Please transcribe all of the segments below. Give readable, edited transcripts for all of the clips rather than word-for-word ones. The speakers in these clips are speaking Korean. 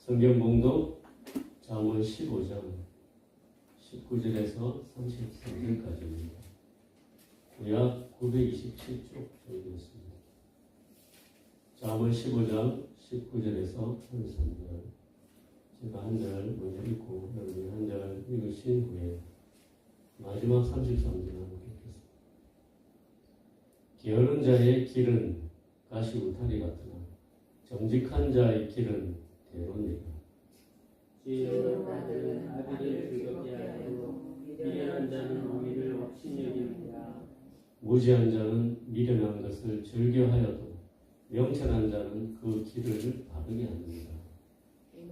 성경 봉독 잠언 15장 19절에서 33절까지입니다. 구약 927쪽 정도였습니다. 잠언 15장 19절에서 33절 제가 한 절 먼저 읽고 여러분이 한 절 읽으신 후에 마지막 33절 함께 읽겠습니다. 게으른 자의 길은 가시 울타리 같으나 정직한 자의 길은 대로니라. 지혜로운 자들은 아비를 즐겁게 하고 미련한 자는 어미를 업신여깁니다. 무지한 자는 미련한 것을 즐겨하여도 명철한 자는 그 길을 바르게 합니다.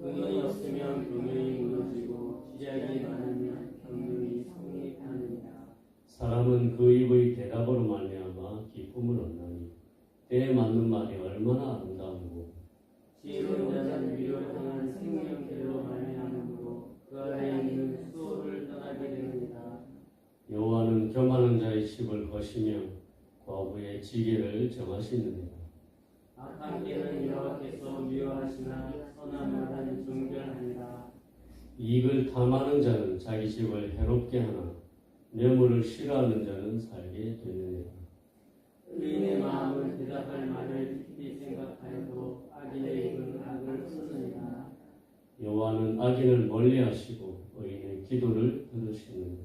근원이 없으면 경륜이 무너지고 지략이 많으면 경륜이 성립하느니라. 사람은 그 입의 대답으로 말미암아 기쁨을 얻나니 때에 맞는 말이 얼마나 아름다운고 지혜로운 자는 위로 향한 생명길로 말미암으로 그 아래 있는 수호를 떠나게 됩니다. 여호와는 교만한 자의 집을 거시며 과부의 지게를 정하시느니라. 악한 길은 여호와께서 미워하시나 선한 말은 정결하니라. 이익을 탐하는 자는 자기 집을 해롭게 하나 뇌물을 싫어하는 자는 살게 되느니라. 의인의 마음은 대답할 말을 깊이 생각하여도 악인의 입은 악을 쏟느니라. 여호와는 악인을 멀리하시고 의인의 기도를 들으시느니라.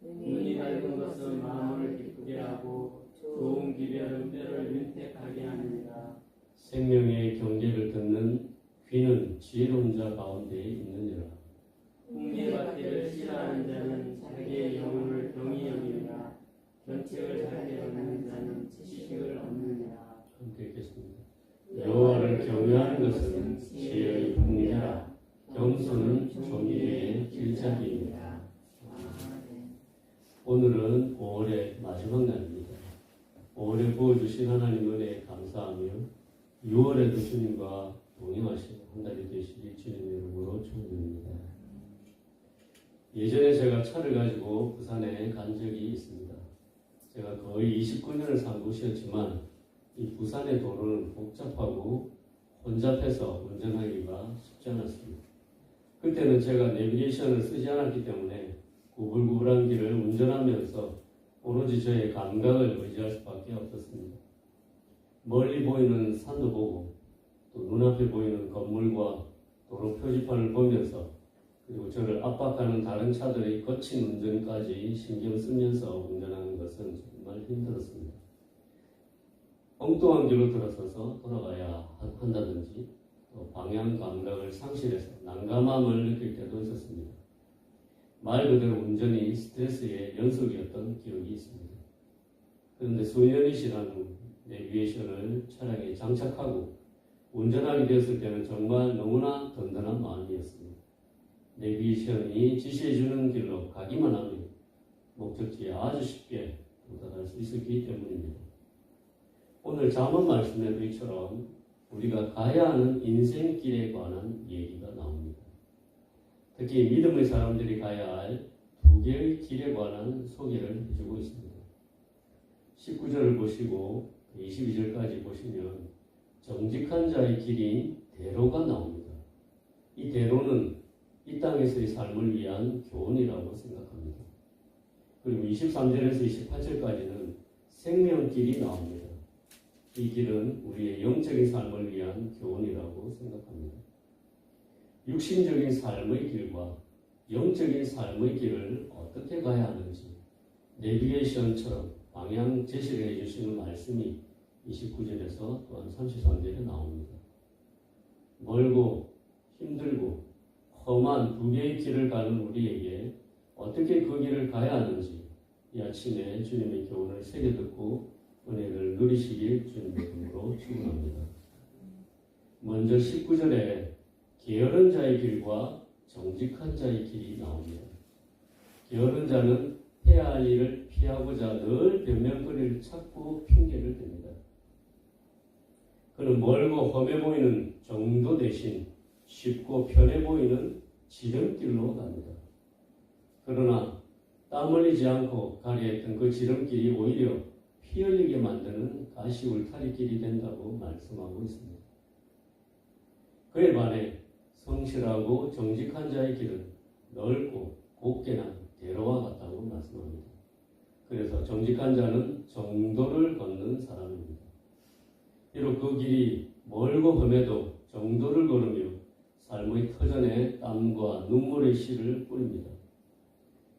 눈이 밝은 것은 마음을 기쁘게 하고 좋은 기별은 뼈를 윤택하게 합니다. 생명의 경계를 듣는 귀는 지혜로운 자 가운데 있느니라. 풍미받기를 싫어하는 자는 자기의 영혼을 경히 여기니라. 견책을 잘게 얻는 자는 지식을 얻느니라. 함께 읽겠습니다. 여호와를 경외하는 것은 지혜의 풍미라. 겸손은 존귀의 길잡이입니다. 오늘은 5월의 마지막 날입니다. 5월에 부어주신 하나님 은혜에 감사하며 6월에도 주님과 동행하시는 한 달이 되시기 주님의 이름으로 축원드립니다. 예전에 제가 차를 가지고 부산에 간 적이 있습니다. 제가 거의 29년을 산 곳이었지만 이 부산의 도로는 복잡하고 혼잡해서 운전하기가 쉽지 않았습니다. 그때는 제가 내비게이션을 쓰지 않았기 때문에 구불구불한 길을 운전하면서 오로지 저의 감각을 의지할 수밖에 없었습니다. 멀리 보이는 산도 보고 또 눈앞에 보이는 건물과 도로 표지판을 보면서 그리고 저를 압박하는 다른 차들의 거친 운전까지 신경 쓰면서 운전하는 것은 정말 힘들었습니다. 엉뚱한 길로 들어서서 돌아가야 한다든지 또 방향 감각을 상실해서 난감함을 느낄 때도 있었습니다. 말 그대로 운전이 스트레스의 연속이었던 기억이 있습니다. 그런데 수년이 지난 후 내비게이션을 차량에 장착하고 운전하게 되었을 때는 정말 너무나 든든한 마음이었습니다. 내비게이션이 지시해주는 길로 가기만 하면 목적지에 아주 쉽게 도달할 수 있었기 때문입니다. 오늘 잠언 말씀에도 이처럼 우리가 가야 하는 인생길에 관한 얘기가 나옵니다. 특히 믿음의 사람들이 가야 할 두 개의 길에 관한 소개를 해주고 있습니다. 19절을 보시고 22절까지 보시면 정직한 자의 길인 대로가 나옵니다. 이 대로는 이 땅에서의 삶을 위한 교훈이라고 생각합니다. 그리고 23절에서 28절까지는 생명길이 나옵니다. 이 길은 우리의 영적인 삶을 위한 교훈이라고 생각합니다. 육신적인 삶의 길과 영적인 삶의 길을 어떻게 가야 하는지 내비게이션처럼 방향 제시를 해주시는 말씀이 29절에서 또한 33절에 나옵니다. 멀고 힘들고 험한 두 개의 길을 가는 우리에게 어떻게 그 길을 가야 하는지 이 아침에 주님의 교훈을 새겨 듣고 은혜를 누리시길 주님의 이름으로 축원합니다. 먼저 19절에 게으른 자의 길과 정직한 자의 길이 나옵니다. 게으른 자는 해야 할 일을 피하고자 늘 변명거리를 찾고 핑계를 댑니다. 그는 멀고 험해 보이는 정도 대신 쉽고 편해 보이는 지름길로 갑니다. 그러나 땀 흘리지 않고 가려 했던 그 지름길이 오히려 피 흘리게 만드는 가시 울타리 길이 된다고 말씀하고 있습니다. 그에 반해 성실하고 정직한 자의 길은 넓고 곱게난 대로와 같다고 말씀합니다. 그래서 정직한 자는 정도를 걷는 사람입니다. 비록 그 길이 멀고 험해도 정도를 걸으며 삶의 터전에 땀과 눈물의 씨를 뿌립니다.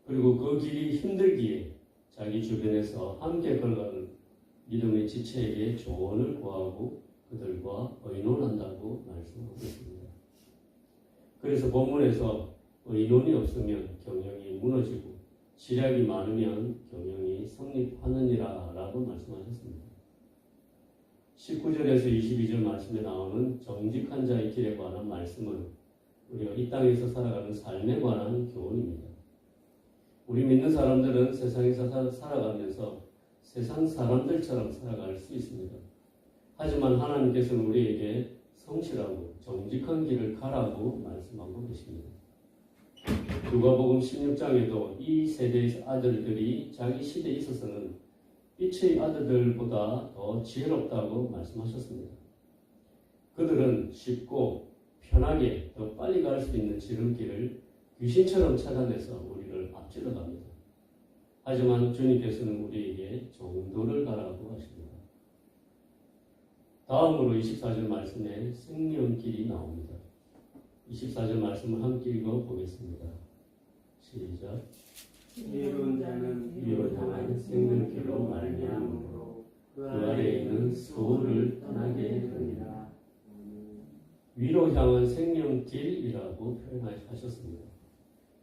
그리고 그 길이 힘들기에 자기 주변에서 함께 걸어가는 믿음의 지체에게 조언을 구하고 그들과 의논한다고 말씀하고 있습니다. 그래서 본문에서 의논이 없으면 경영이 무너지고 지략이 많으면 경영이 성립하느니라 라고 말씀하셨습니다. 19절에서 22절 말씀에 나오는 정직한 자의 길에 관한 말씀은 우리가 이 땅에서 살아가는 삶에 관한 교훈입니다. 우리 믿는 사람들은 세상에서 살아가면서 세상 사람들처럼 살아갈 수 있습니다. 하지만 하나님께서는 우리에게 성실하고 정직한 길을 가라고 말씀하고 계십니다. 누가복음 16장에도 이 세대의 아들들이 자기 시대에 있어서는 빛의 아들들보다 더 지혜롭다고 말씀하셨습니다. 그들은 쉽고 편하게 더 빨리 갈 수 있는 지름길을 귀신처럼 찾아내서 우리를 앞질러 갑니다. 하지만 주님께서는 우리에게 정도를 가라고 하십니다. 다음으로 24절 말씀에 생명길이 나옵니다. 24절 말씀을 함께 읽어보겠습니다. 시작. 이룬 자는 위로 향한 생명길로 말미암으로 그 아래에 있는 소를 떠나게 됩니다. 위로 향한 생명길이라고 표현하셨습니다.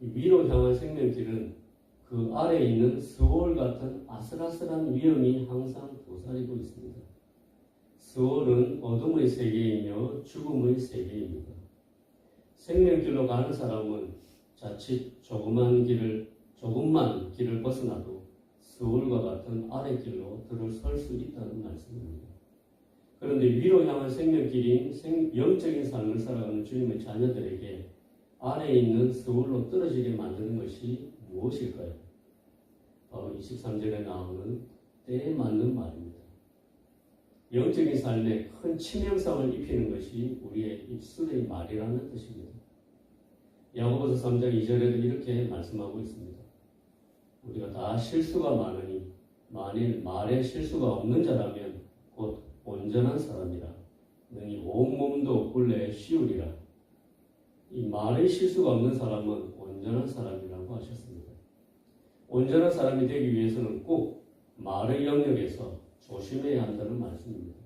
이 위로 향한 생명길은 그 아래에 있는 스올 같은 아슬아슬한 위험이 항상 도사리고 있습니다. 스올은 어둠의 세계이며 죽음의 세계입니다. 생명길로 가는 사람은 자칫 조금만 길을 벗어나도 스올과 같은 아래 길로 들어설 수 있다는 말씀입니다. 그런데 위로 향한 생명길인 영적인 삶을 살아가는 주님의 자녀들에게 아래에 있는 스올로 떨어지게 만드는 것이 무엇일까요? 바로 23절에 나오는 때에 맞는 말입니다. 영적인 삶에 큰 치명상을 입히는 것이 우리의 입술의 말이라는 뜻입니다. 야고보서 3장 2절에도 이렇게 말씀하고 있습니다. 우리가 다 실수가 많으니 만일 말에 실수가 없는 자라면 곧 온전한 사람이라 능히 온몸도 굴레에 씌우리라. 이 말에 실수가 없는 사람은 온전한 사람이라고 하셨습니다. 온전한 사람이 되기 위해서는 꼭 말의 영역에서 조심해야 한다는 말씀입니다.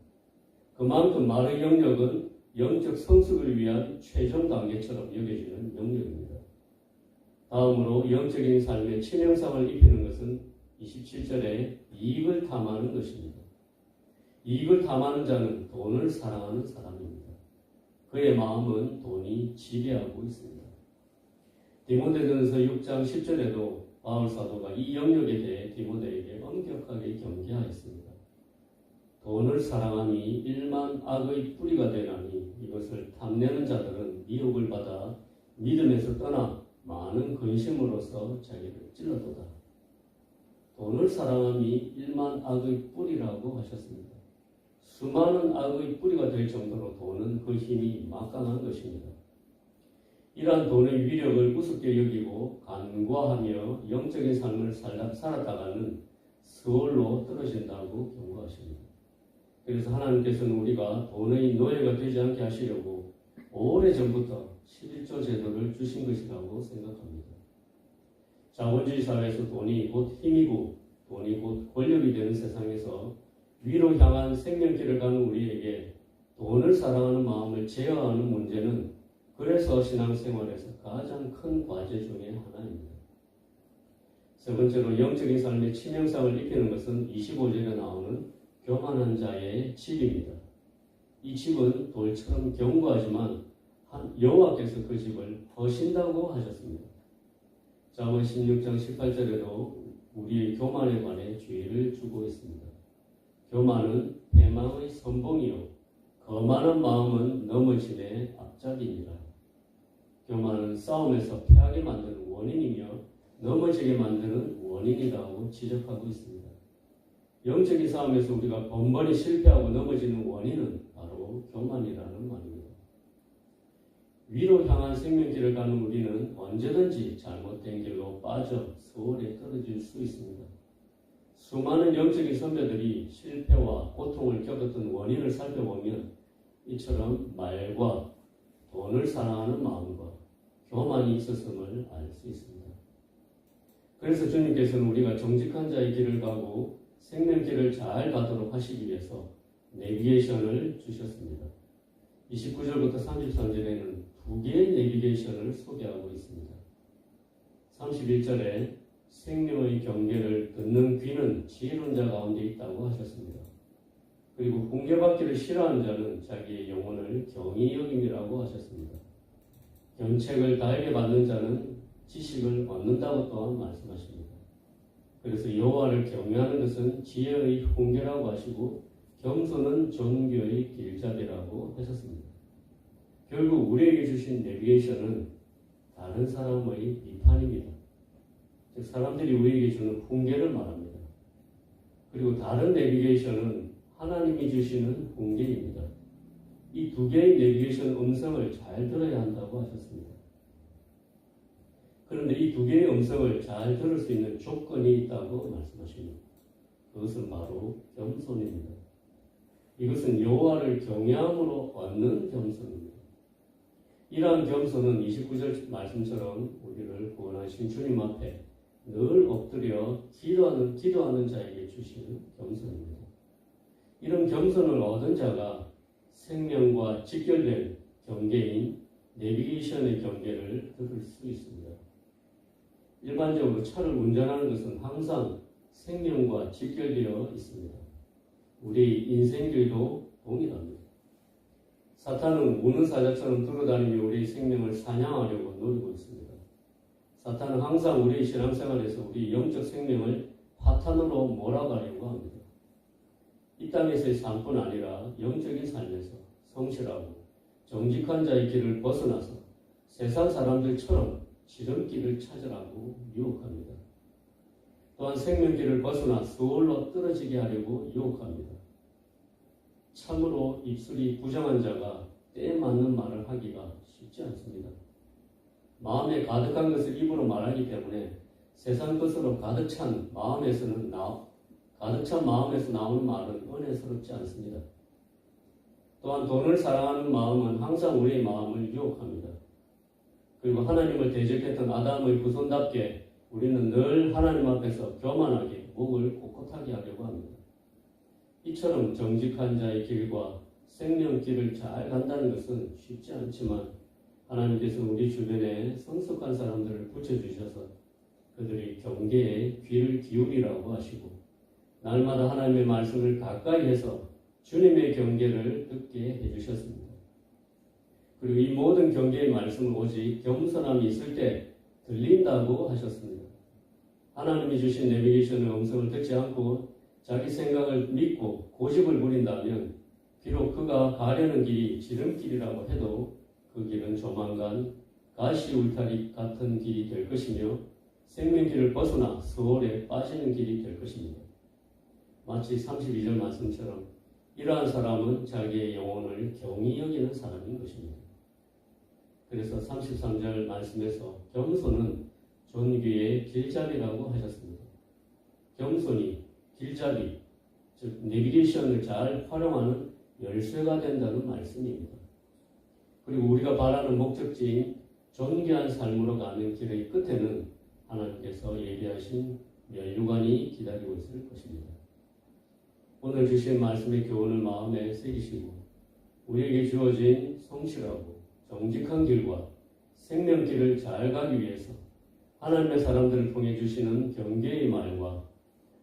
그만큼 말의 영역은 영적 성숙을 위한 최종 단계처럼 여겨지는 영역입니다. 다음으로 영적인 삶에 치명상을 입히는 것은 27절에 이익을 탐하는 것입니다. 이익을 탐하는 자는 돈을 사랑하는 사람입니다. 그의 마음은 돈이 지배하고 있습니다. 디모데전서 6장 10절에도 바울 사도가 이 영역에 대해 디모데에게 엄격하게 경계하였습니다. 돈을 사랑함이 일만 악의 뿌리가 되나니 이것을 탐내는 자들은 미혹을 받아 믿음에서 떠나 많은 근심으로서 자기를 찔러도다. 돈을 사랑함이 일만 악의 뿌리라고 하셨습니다. 수많은 악의 뿌리가 될 정도로 돈은 그 힘이 막강한 것입니다. 이러한 돈의 위력을 우습게 여기고 간과하며 영적인 삶을 살았다가는 스올로 떨어진다고 경고하십니다. 그래서 하나님께서는 우리가 돈의 노예가 되지 않게 하시려고 오래전부터 11조 제도를 주신 것이라고 생각합니다. 자본주의 사회에서 돈이 곧 힘이고 돈이 곧 권력이 되는 세상에서 위로 향한 생명길을 가는 우리에게 돈을 사랑하는 마음을 제어하는 문제는 그래서 신앙생활에서 가장 큰 과제 중에 하나입니다. 세 번째로 영적인 삶에 치명상을 입히는 것은 25절에 나오는 교만한 자의 집입니다. 이 집은 돌처럼 견고하지만 여호와께서 그 집을 버신다고 하셨습니다. 잠언 16장 18절에도 우리의 교만에 관해 주의를 주고 있습니다. 교만은 패망의 선봉이요 거만한 마음은 넘어짐의 앞잡이니라. 교만은 싸움에서 패하게 만드는 원인이며 넘어지게 만드는 원인이라고 지적하고 있습니다. 영적인 싸움에서 우리가 번번이 실패하고 넘어지는 원인은 바로 교만이라는 말입니다. 위로 향한 생명길을 가는 우리는 언제든지 잘못된 길로 빠져 소홀에 떨어질 수 있습니다. 수많은 영적인 선배들이 실패와 고통을 겪었던 원인을 살펴보면 이처럼 말과 돈을 사랑하는 마음과 교만이 있었음을 알 수 있습니다. 그래서 주님께서는 우리가 정직한 자의 길을 가고 생명길을 잘 가도록 하시기 위해서 내비게이션을 주셨습니다. 29절부터 33절에는 두 개의 내비게이션을 소개하고 있습니다. 31절에 생명의 경계를 듣는 귀는 지혜로운 자 가운데 있다고 하셨습니다. 그리고 훈계받기를 싫어하는 자는 자기의 영혼을 경히 여김이라고 하셨습니다. 견책을 달게 받는 자는 지식을 얻는다고 또한 말씀하십니다. 그래서 여호와를 경외하는 것은 지혜의 훈계라고 하시고 겸손은 존귀의 길잡이라고 하셨습니다. 결국 우리에게 주신 내비게이션은 다른 사람의 비판입니다. 즉 사람들이 우리에게 주는 훈계를 말합니다. 그리고 다른 내비게이션은 하나님이 주시는 훈계입니다. 이 두 개의 내비게이션 음성을 잘 들어야 한다고 하셨습니다. 그런데 이 두 개의 음성을 잘 들을 수 있는 조건이 있다고 말씀하십니다. 그것은 바로 겸손입니다. 이것은 여호와를 경외함으로 얻는 겸손입니다. 이러한 겸손은 29절 말씀처럼 우리를 구원하신 주님 앞에 늘 엎드려 기도하는 자에게 주시는 겸손입니다. 이런 겸손을 얻은 자가 생명과 직결된 경계인 내비게이션의 경계를 들을 수 있습니다. 일반적으로 차를 운전하는 것은 항상 생명과 직결되어 있습니다. 우리 인생길도 동일합니다. 사탄은 우는 사자처럼 돌아다니며 우리의 생명을 사냥하려고 노리고 있습니다. 사탄은 항상 우리의 신앙생활에서 우리 영적 생명을 파탄으로 몰아가려고 합니다. 이 땅에서의 삶뿐 아니라 영적인 삶에서 성실하고 정직한 자의 길을 벗어나서 세상 사람들처럼 지름길을 찾으라고 유혹합니다. 또한 생명길을 벗어나 수월로 떨어지게 하려고 유혹합니다. 참으로 입술이 부정한 자가 때에 맞는 말을 하기가 쉽지 않습니다. 마음에 가득한 것을 입으로 말하기 때문에 세상 것으로 가득 찬 마음에서 나오는 말은 은혜스럽지 않습니다. 또한 돈을 사랑하는 마음은 항상 우리의 마음을 유혹합니다. 그리고 하나님을 대적했던 아담의 후손답게 우리는 늘 하나님 앞에서 교만하게 목을 꼿꼿하게 하려고 합니다. 이처럼 정직한 자의 길과 생명길을 잘 간다는 것은 쉽지 않지만 하나님께서 우리 주변에 성숙한 사람들을 붙여주셔서 그들이 경계에 귀를 기울이라고 하시고 날마다 하나님의 말씀을 가까이 해서 주님의 경계를 듣게 해주셨습니다. 그리고 이 모든 경계의 말씀은 오직 겸손함이 있을 때 들린다고 하셨습니다. 하나님이 주신 내비게이션의 음성을 듣지 않고 자기 생각을 믿고 고집을 부린다면 비록 그가 가려는 길이 지름길이라고 해도 그 길은 조만간 가시 울타리 같은 길이 될 것이며 생명길을 벗어나 수월에 빠지는 길이 될 것입니다. 마치 32절 말씀처럼 이러한 사람은 자기의 영혼을 경히 여기는 사람인 것입니다. 그래서 33절 말씀에서 겸손은 존귀의 길잡이라고 하셨습니다. 겸손이 길잡이, 즉 내비게이션을 잘 활용하는 열쇠가 된다는 말씀입니다. 그리고 우리가 바라는 목적지인 존귀한 삶으로 가는 길의 끝에는 하나님께서 예비하신 면류관이 기다리고 있을 것입니다. 오늘 주신 말씀의 교훈을 마음에 새기시고 우리에게 주어진 성실하고 정직한 길과 생명길을 잘 가기 위해서 하나님의 사람들을 통해 주시는 경계의 말과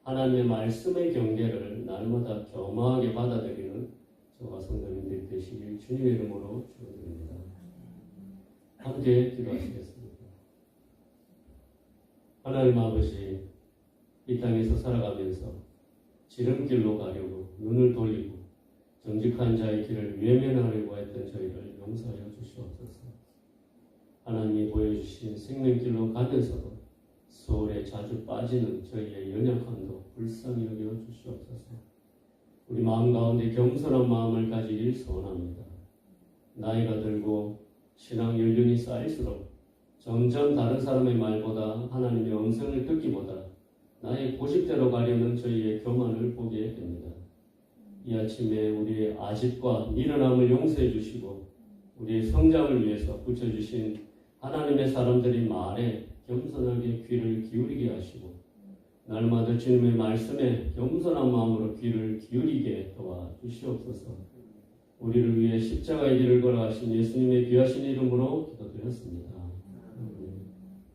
하나님의 말씀의 경계를 날마다 겸허하게 받아들이는 저와 성도님들 되시길 주님의 이름으로 축원드립니다. 함께 기도하시겠습니다. 하나님 아버지, 이 땅에서 살아가면서 지름길로 가려고 눈을 돌리고 정직한 자의 길을 외면하려고 했던 저희를 용서하여 주시옵소서. 하나님이 보여주신 생명길로 가면서도 수월에 자주 빠지는 저희의 연약함도 불쌍히 여겨 주시옵소서. 우리 마음 가운데 겸손한 마음을 가지길 소원합니다. 나이가 들고 신앙 연륜이 쌓일수록 점점 다른 사람의 말보다 하나님의 음성을 듣기보다 나의 고집대로 가려는 저희의 교만을 보게 됩니다. 이 아침에 우리의 아집과 미련함을 용서해 주시고 우리의 성장을 위해서 붙여주신 하나님의 사람들의 말에 겸손하게 귀를 기울이게 하시고 날마다 주님의 말씀에 겸손한 마음으로 귀를 기울이게 도와주시옵소서. 우리를 위해 십자가의 길을 걸어가신 예수님의 귀하신 이름으로 기도드렸습니다.